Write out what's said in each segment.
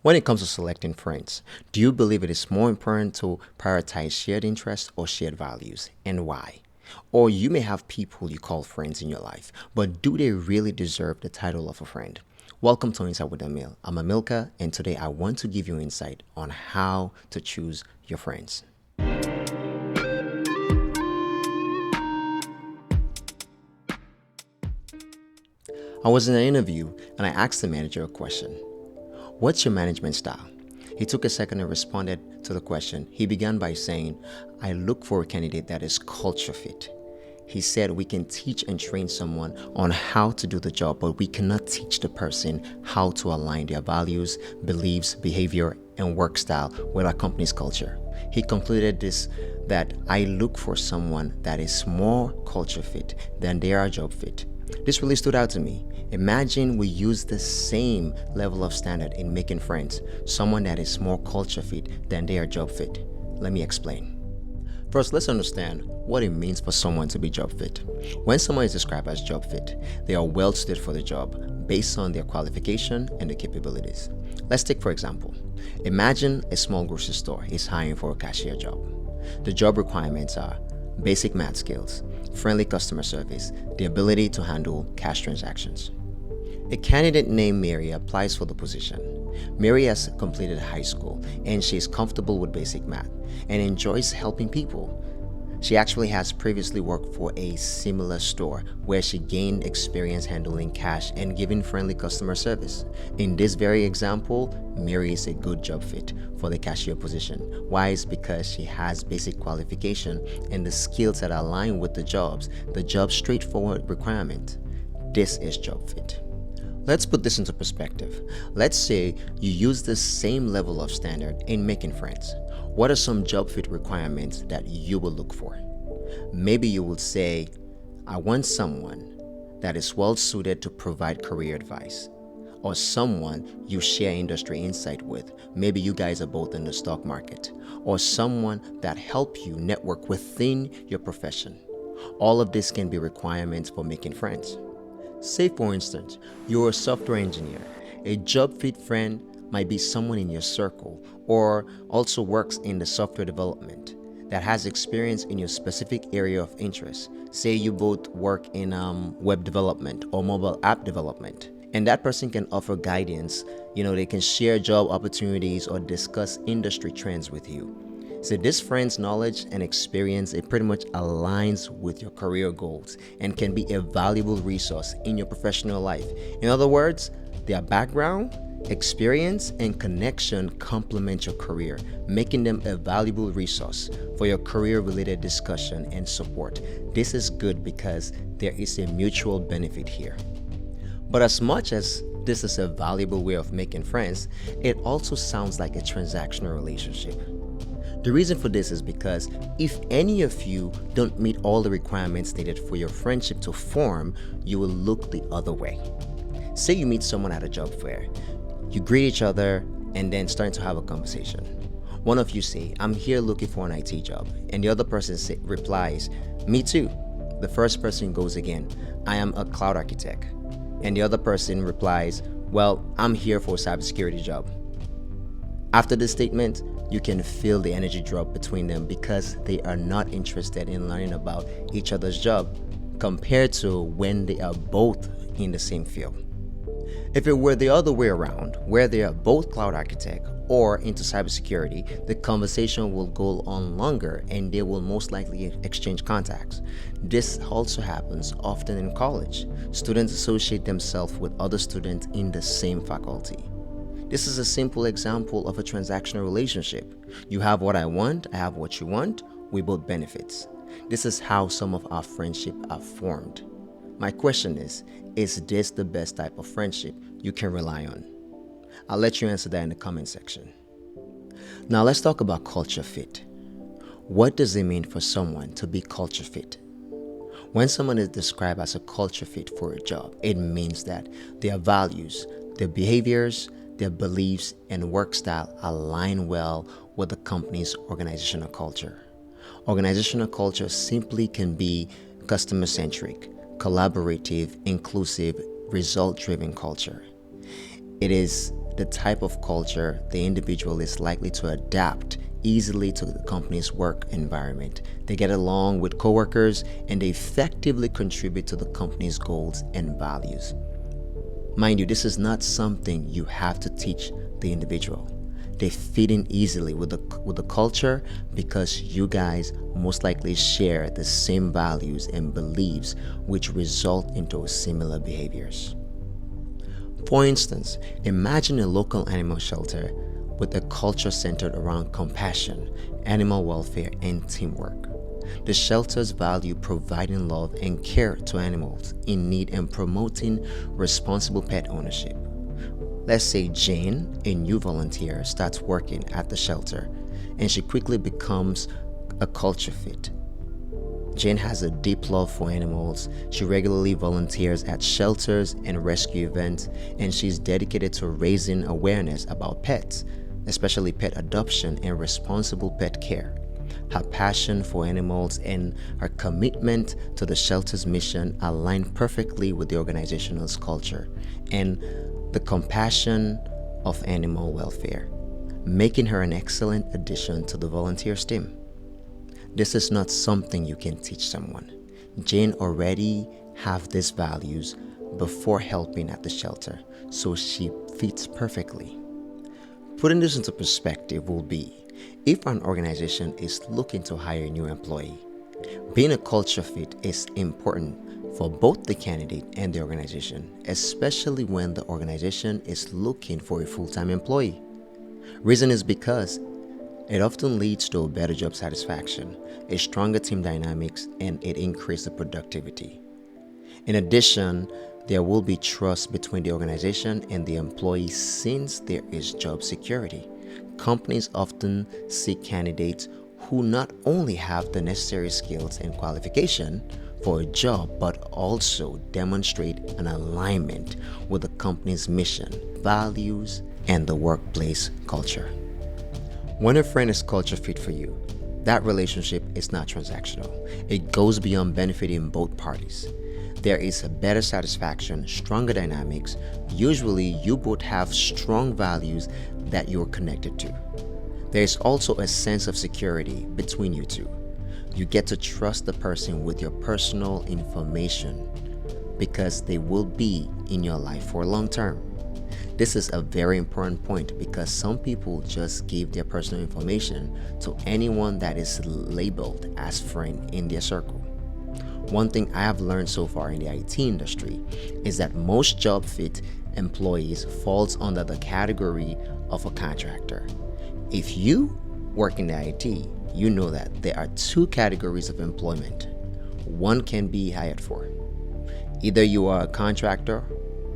When it comes to selecting friends, do you believe it is more important to prioritize shared interests or shared values, and why? Or you may have people you call friends in your life, but do they really deserve the title of a friend? Welcome to Inside with Emil. I'm Amilka, and today I want to give you insight on how to choose your friends. I was in an interview and I asked the manager a question. What's your management style? He took a second and responded to the question. He began by saying, I look for a candidate that is culture fit. He said we can teach and train someone on how to do the job, but we cannot teach the person how to align their values, beliefs, behavior, and work style with our company's culture. He concluded this that I look for someone that is more culture fit than they are job fit. This really stood out to me. Imagine we use the same level of standard in making friends, someone that is more culture fit than they are job fit. Let me explain. First, let's understand what it means for someone to be job fit. When someone is described as job fit, they are well suited for the job based on their qualification and their capabilities. Let's take, for example, imagine a small grocery store is hiring for a cashier job. The job requirements are basic math skills, friendly customer service, the ability to handle cash transactions. A candidate named Mary applies for the position. Mary has completed high school and she is comfortable with basic math and enjoys helping people. She actually has previously worked for a similar store where she gained experience handling cash and giving friendly customer service. In this very example, Mary is a good job fit for the cashier position. Why? It's because she has basic qualification and the skills that align with the job's straightforward requirement. This is job fit. Let's put this into perspective. Let's say you use the same level of standard in making friends. What are some job fit requirements that you will look for? Maybe you will say, I want someone that is well suited to provide career advice, or someone you share industry insight with. Maybe you guys are both in the stock market, or someone that help you network within your profession. All of this can be requirements for making friends. Say, for instance, you're a software engineer. A job fit friend might be someone in your circle or also works in the software development that has experience in your specific area of interest. Say you both work in web development or mobile app development, and that person can offer guidance. They can share job opportunities or discuss industry trends with you. So this friend's knowledge and experience, it pretty much aligns with your career goals and can be a valuable resource in your professional life. In other words, their background, experience, and connection complement your career, making them a valuable resource for your career-related discussion and support. This is good because there is a mutual benefit here. But as much as this is a valuable way of making friends, it also sounds like a transactional relationship. The reason for this is because if any of you don't meet all the requirements needed for your friendship to form, you will look the other way. Say you meet someone at a job fair. You greet each other and then starting to have a conversation. One of you say, I'm here looking for an IT job. And the other person replies, me too. The first person goes again, I am a cloud architect. And the other person replies, well, I'm here for a cybersecurity job. After this statement, you can feel the energy drop between them because they are not interested in learning about each other's job compared to when they are both in the same field. If it were the other way around, where they are both cloud architect or into cybersecurity, the conversation will go on longer and they will most likely exchange contacts. This also happens often in college. Students associate themselves with other students in the same faculty. This is a simple example of a transactional relationship. You have what I want, I have what you want, we both benefits. This is how some of our friendships are formed. My question is this the best type of friendship you can rely on? I'll let you answer that in the comment section. Now let's talk about culture fit. What does it mean for someone to be culture fit? When someone is described as a culture fit for a job, it means that their values, their behaviors, their beliefs, and work style align well with the company's organizational culture. Organizational culture simply can be customer-centric, collaborative, inclusive, result-driven culture. It is the type of culture the individual is likely to adapt easily to the company's work environment. They get along with coworkers and they effectively contribute to the company's goals and values. Mind you, this is not something you have to teach the individual. They fit in easily with the culture because you guys most likely share the same values and beliefs, which result into similar behaviors. For instance, imagine a local animal shelter with a culture centered around compassion, animal welfare, and teamwork. The shelters value providing love and care to animals in need and promoting responsible pet ownership. Let's say Jane, a new volunteer, starts working at the shelter and she quickly becomes a culture fit. Jane has a deep love for animals. She regularly volunteers at shelters and rescue events, and she's dedicated to raising awareness about pets, especially pet adoption and responsible pet care. Her passion for animals and her commitment to the shelter's mission align perfectly with the organization's culture and the compassion of animal welfare, making her an excellent addition to the volunteers team. This is not something you can teach someone. Jane already have these values before helping at the shelter, so she fits perfectly. Putting this into perspective will be, if an organization is looking to hire a new employee, being a culture fit is important for both the candidate and the organization, especially when the organization is looking for a full-time employee. Reason is because it often leads to a better job satisfaction, a stronger team dynamics, and it increases productivity. In addition, there will be trust between the organization and the employee since there is job security. Companies often seek candidates who not only have the necessary skills and qualification for a job but also demonstrate an alignment with the company's mission, values, and the workplace culture. When a friend is culture fit for you, that relationship is not transactional. It goes beyond benefiting both parties. There is a better satisfaction, stronger dynamics. Usually, you both have strong values that you're connected to. There is also a sense of security between you two. You get to trust the person with your personal information because they will be in your life for long term. This is a very important point because some people just give their personal information to anyone that is labeled as friend in their circle. One thing I have learned so far in the IT industry is that most job fit employees falls under the category of a contractor. If you work in the IT, you know that there are two categories of employment one can be hired for. Either you are a contractor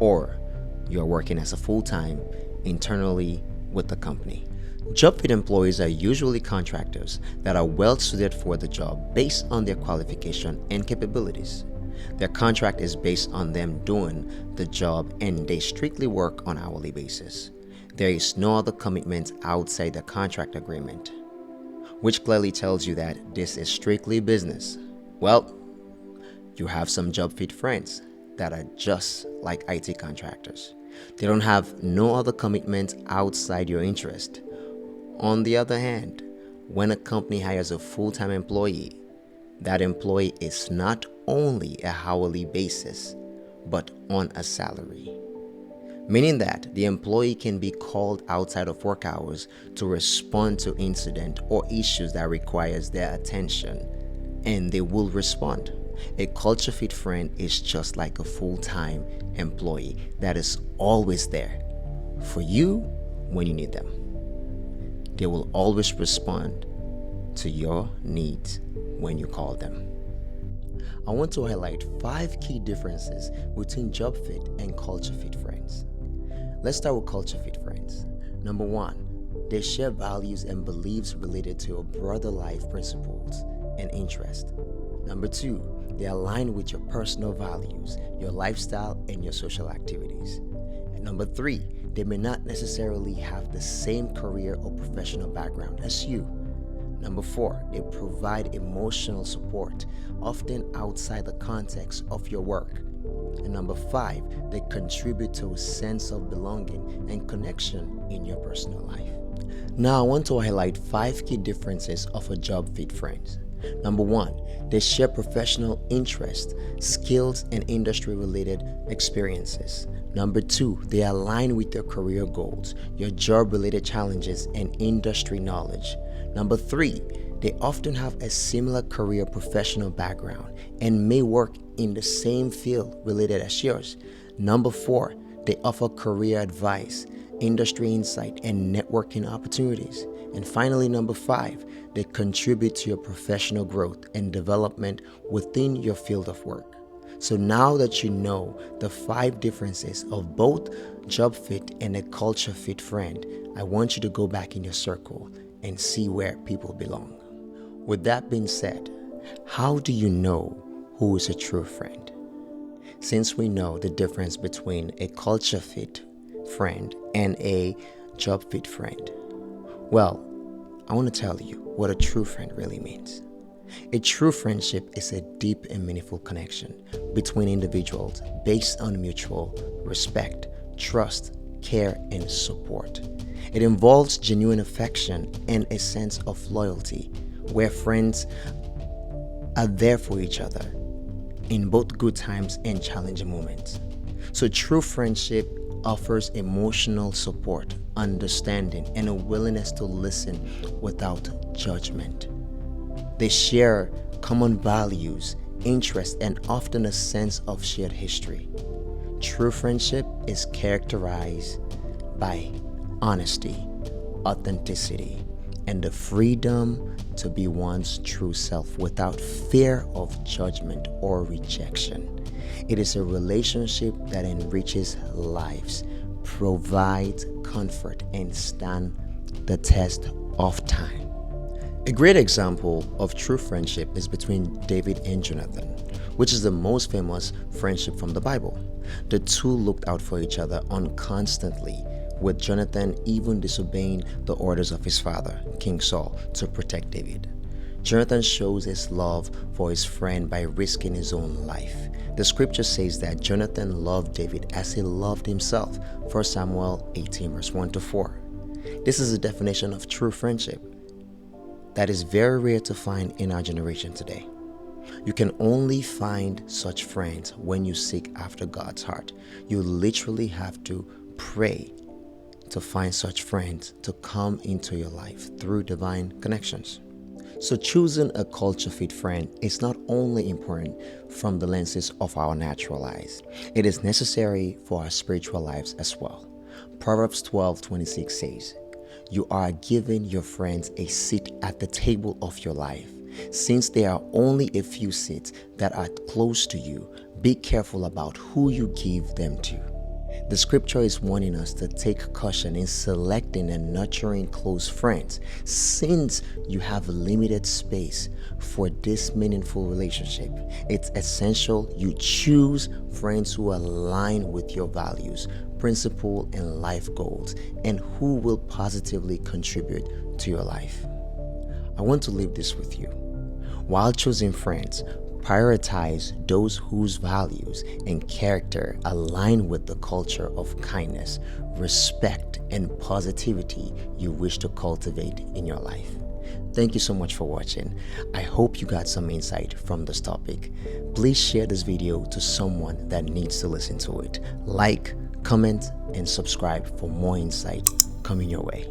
or you're working as a full-time internally with the company. Job fit employees are usually contractors that are well suited for the job based on their qualification and capabilities. Their contract is based on them doing the job and they strictly work on an hourly basis. There is no other commitment outside the contract agreement, which clearly tells you that this is strictly business. Well, you have some job fit friends that are just like IT contractors. They don't have no other commitment outside your interest. On the other hand, when a company hires a full-time employee, that employee is not only a hourly basis, but on a salary. Meaning that the employee can be called outside of work hours to respond to incident or issues that requires their attention, and they will respond. A culture fit friend is just like a full-time employee that is always there for you when you need them. They will always respond to your needs when you call them. I want to highlight 5 key differences between job fit and culture fit friends. Let's start with culture fit friends. Number 1, they share values and beliefs related to your broader life principles and interests. Number 2, they align with your personal values, your lifestyle, and your social activities. And number 3, they may not necessarily have the same career or professional background as you. Number 4, they provide emotional support, often outside the context of your work. And number 5, they contribute to a sense of belonging and connection in your personal life. Now, I want to highlight 5 key differences of a job fit friend. Number 1, they share professional interests, skills, and industry-related experiences. Number 2, they align with your career goals, your job-related challenges, and industry knowledge. Number 3, they often have a similar career professional background and may work in the same field related as yours. Number 4, they offer career advice, industry insight, and networking opportunities. And finally, number 5, they contribute to your professional growth and development within your field of work. So now that you know the 5 differences of both job fit and a culture fit friend, I want you to go back in your circle and see where people belong. With that being said, how do you know who is a true friend? Since we know the difference between a culture fit friend and a job fit friend, well, I want to tell you what a true friend really means. A true friendship is a deep and meaningful connection between individuals based on mutual respect, trust, care, and support. It involves genuine affection and a sense of loyalty, where friends are there for each other in both good times and challenging moments. So true friendship offers emotional support, understanding, and a willingness to listen without judgment. They share common values, interests, and often a sense of shared history. True friendship is characterized by honesty, authenticity, and the freedom to be one's true self without fear of judgment or rejection. It is a relationship that enriches lives, provides comfort, and stands the test of time. A great example of true friendship is between David and Jonathan, which is the most famous friendship from the Bible. The two looked out for each other constantly, with Jonathan even disobeying the orders of his father, King Saul, to protect David. Jonathan shows his love for his friend by risking his own life. The scripture says that Jonathan loved David as he loved himself, 1 Samuel 18 verse 1-4. This is a definition of true friendship that is very rare to find in our generation today. You can only find such friends when you seek after God's heart. You literally have to pray to find such friends to come into your life through divine connections. So choosing a culture fit friend is not only important from the lenses of our natural eyes, it is necessary for our spiritual lives as well. Proverbs 12:26 says, "You are giving your friends a seat at the table of your life. Since there are only a few seats that are close to you, be careful about who you give them to." The scripture is warning us to take caution in selecting and nurturing close friends, since you have limited space for this meaningful relationship. It's essential you choose friends who align with your values, principles, and life goals, and who will positively contribute to your life. I want to leave this with you. While choosing friends, prioritize those whose values and character align with the culture of kindness, respect, and positivity you wish to cultivate in your life. Thank you so much for watching. I hope you got some insight from this topic. Please share this video to someone that needs to listen to it. Like, comment, and subscribe for more insight coming your way.